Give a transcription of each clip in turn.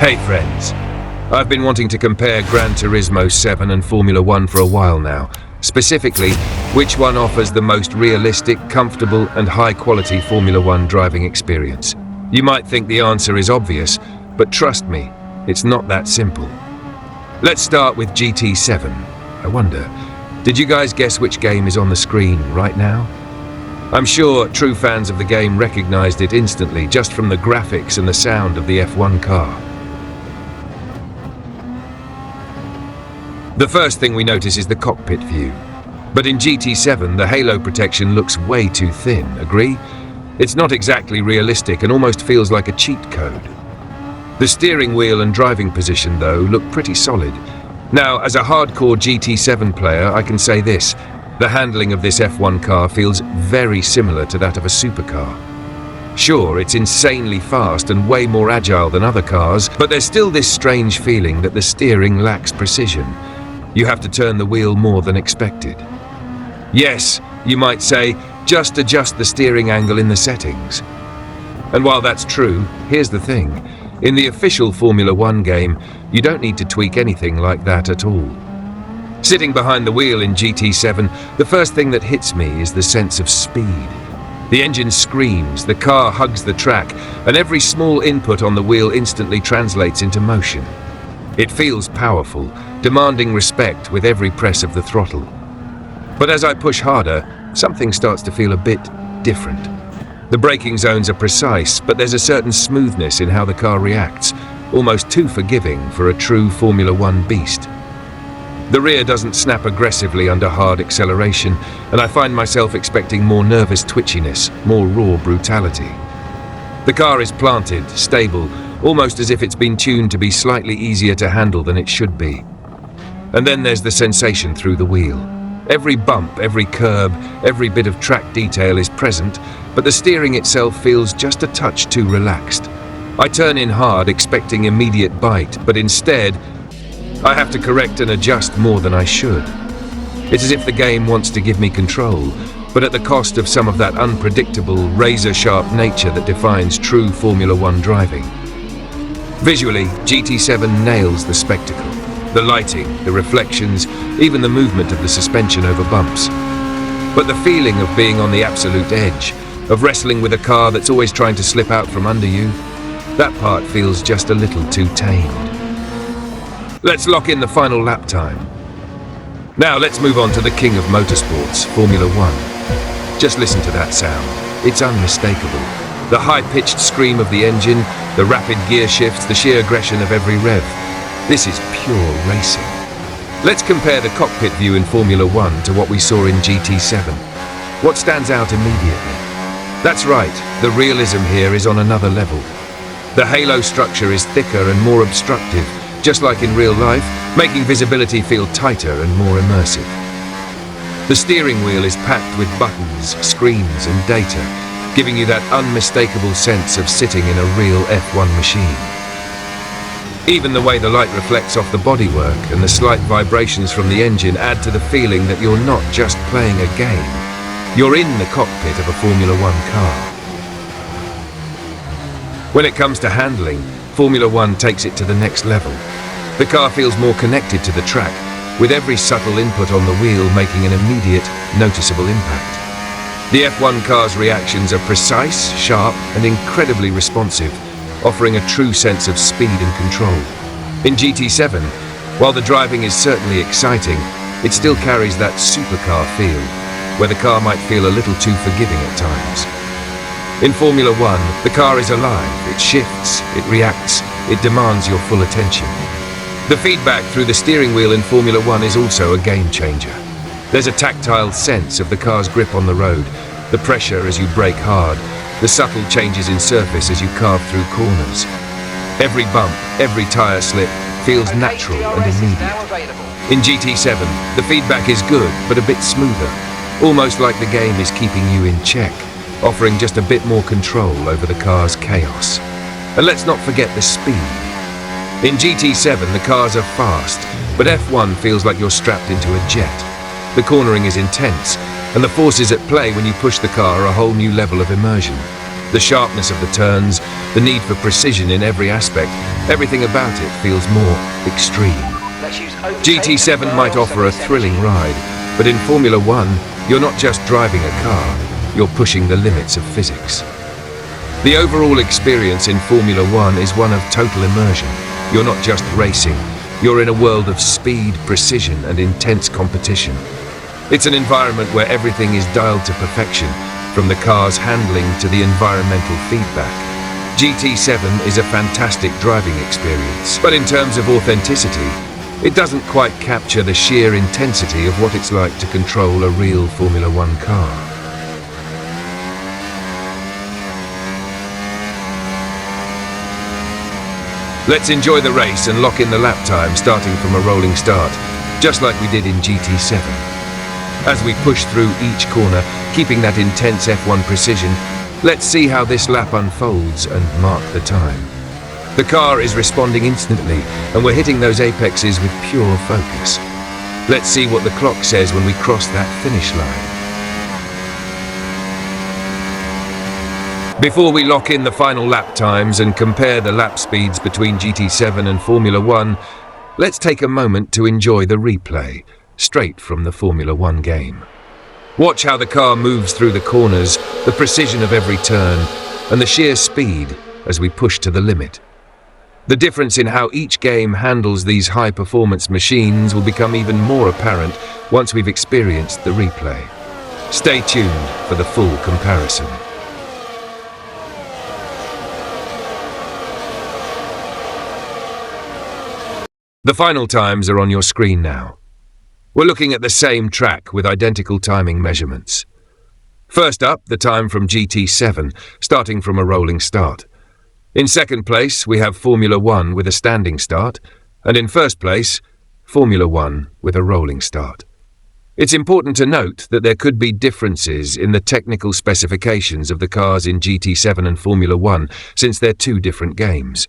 Hey friends, I've been wanting to compare Gran Turismo 7 and Formula 1 for a while now. Specifically, which one offers the most realistic, comfortable and high-quality Formula 1 driving experience. You might think the answer is obvious, but trust me, it's not that simple. Let's start with GT7. I wonder, did you guys guess which game is on the screen right now? I'm sure true fans of the game recognized it instantly just from the graphics and the sound of the F1 car. The first thing we notice is the cockpit view. But in GT7, the halo protection looks way too thin, agree? It's not exactly realistic and almost feels like a cheat code. The steering wheel and driving position, though, look pretty solid. Now, as a hardcore GT7 player, I can say this. The handling of this F1 car feels very similar to that of a supercar. Sure, it's insanely fast and way more agile than other cars, but there's still this strange feeling that the steering lacks precision. You have to turn the wheel more than expected. Yes, you might say, just adjust the steering angle in the settings. And while that's true, here's the thing. In the official Formula 1 game, you don't need to tweak anything like that at all. Sitting behind the wheel in GT7, the first thing that hits me is the sense of speed. The engine screams, the car hugs the track, and every small input on the wheel instantly translates into motion. It feels powerful, demanding respect with every press of the throttle. But as I push harder, something starts to feel a bit different. The braking zones are precise, but there's a certain smoothness in how the car reacts, almost too forgiving for a true Formula 1 beast. The rear doesn't snap aggressively under hard acceleration, and I find myself expecting more nervous twitchiness, more raw brutality. The car is planted, stable, almost as if it's been tuned to be slightly easier to handle than it should be. And then there's the sensation through the wheel. Every bump, every curb, every bit of track detail is present, but the steering itself feels just a touch too relaxed. I turn in hard, expecting immediate bite, but instead, I have to correct and adjust more than I should. It's as if the game wants to give me control, but at the cost of some of that unpredictable, razor-sharp nature that defines true Formula 1 driving. Visually, GT7 nails the spectacle. The lighting, the reflections, even the movement of the suspension over bumps. But the feeling of being on the absolute edge, of wrestling with a car that's always trying to slip out from under you, that part feels just a little too tamed. Let's lock in the final lap time. Now let's move on to the king of motorsports, Formula 1. Just listen to that sound. It's unmistakable. The high-pitched scream of the engine, the rapid gear shifts, the sheer aggression of every rev. This is pure racing. Let's compare the cockpit view in Formula 1 to what we saw in GT7. What stands out immediately? That's right, the realism here is on another level. The halo structure is thicker and more obstructive, just like in real life, making visibility feel tighter and more immersive. The steering wheel is packed with buttons, screens and data, giving you that unmistakable sense of sitting in a real F1 machine. Even the way the light reflects off the bodywork and the slight vibrations from the engine add to the feeling that you're not just playing a game. You're in the cockpit of a Formula 1 car. When it comes to handling, Formula 1 takes it to the next level. The car feels more connected to the track, with every subtle input on the wheel making an immediate, noticeable impact. The F1 car's reactions are precise, sharp, and incredibly responsive, offering a true sense of speed and control. In GT7, while the driving is certainly exciting, it still carries that supercar feel, where the car might feel a little too forgiving at times. In Formula 1, the car is alive, it shifts, it reacts, it demands your full attention. The feedback through the steering wheel in Formula 1 is also a game changer. There's a tactile sense of the car's grip on the road, the pressure as you brake hard, the subtle changes in surface as you carve through corners. Every bump, every tyre slip feels natural and immediate. In GT7, the feedback is good, but a bit smoother, almost like the game is keeping you in check, offering just a bit more control over the car's chaos. And let's not forget the speed. In GT7, the cars are fast, but F1 feels like you're strapped into a jet. The cornering is intense, and the forces at play when you push the car are a whole new level of immersion. The sharpness of the turns, the need for precision in every aspect, everything about it feels more extreme. GT7 might offer a thrilling ride, but in Formula One, you're not just driving a car, you're pushing the limits of physics. The overall experience in Formula One is one of total immersion. You're not just racing, you're in a world of speed, precision, and intense competition. It's an environment where everything is dialed to perfection, from the car's handling to the environmental feedback. GT7 is a fantastic driving experience, but in terms of authenticity, it doesn't quite capture the sheer intensity of what it's like to control a real Formula One car. Let's enjoy the race and lock in the lap time starting from a rolling start, just like we did in GT7. As we push through each corner, keeping that intense F1 precision, let's see how this lap unfolds and mark the time. The car is responding instantly, and we're hitting those apexes with pure focus. Let's see what the clock says when we cross that finish line. Before we lock in the final lap times and compare the lap speeds between GT7 and Formula One, let's take a moment to enjoy the replay, straight from the Formula One game. Watch how the car moves through the corners, the precision of every turn, and the sheer speed as we push to the limit. The difference in how each game handles these high-performance machines will become even more apparent once we've experienced the replay. Stay tuned for the full comparison. The final times are on your screen now. We're looking at the same track with identical timing measurements. First up, the time from GT7, starting from a rolling start. In second place, we have Formula One with a standing start, and in first place, Formula One with a rolling start. It's important to note that there could be differences in the technical specifications of the cars in GT7 and Formula One, since they're two different games.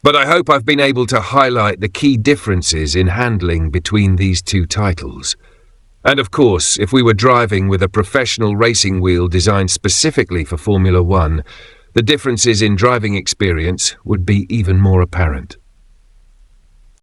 But I hope I've been able to highlight the key differences in handling between these two titles. And of course, if we were driving with a professional racing wheel designed specifically for Formula One, the differences in driving experience would be even more apparent.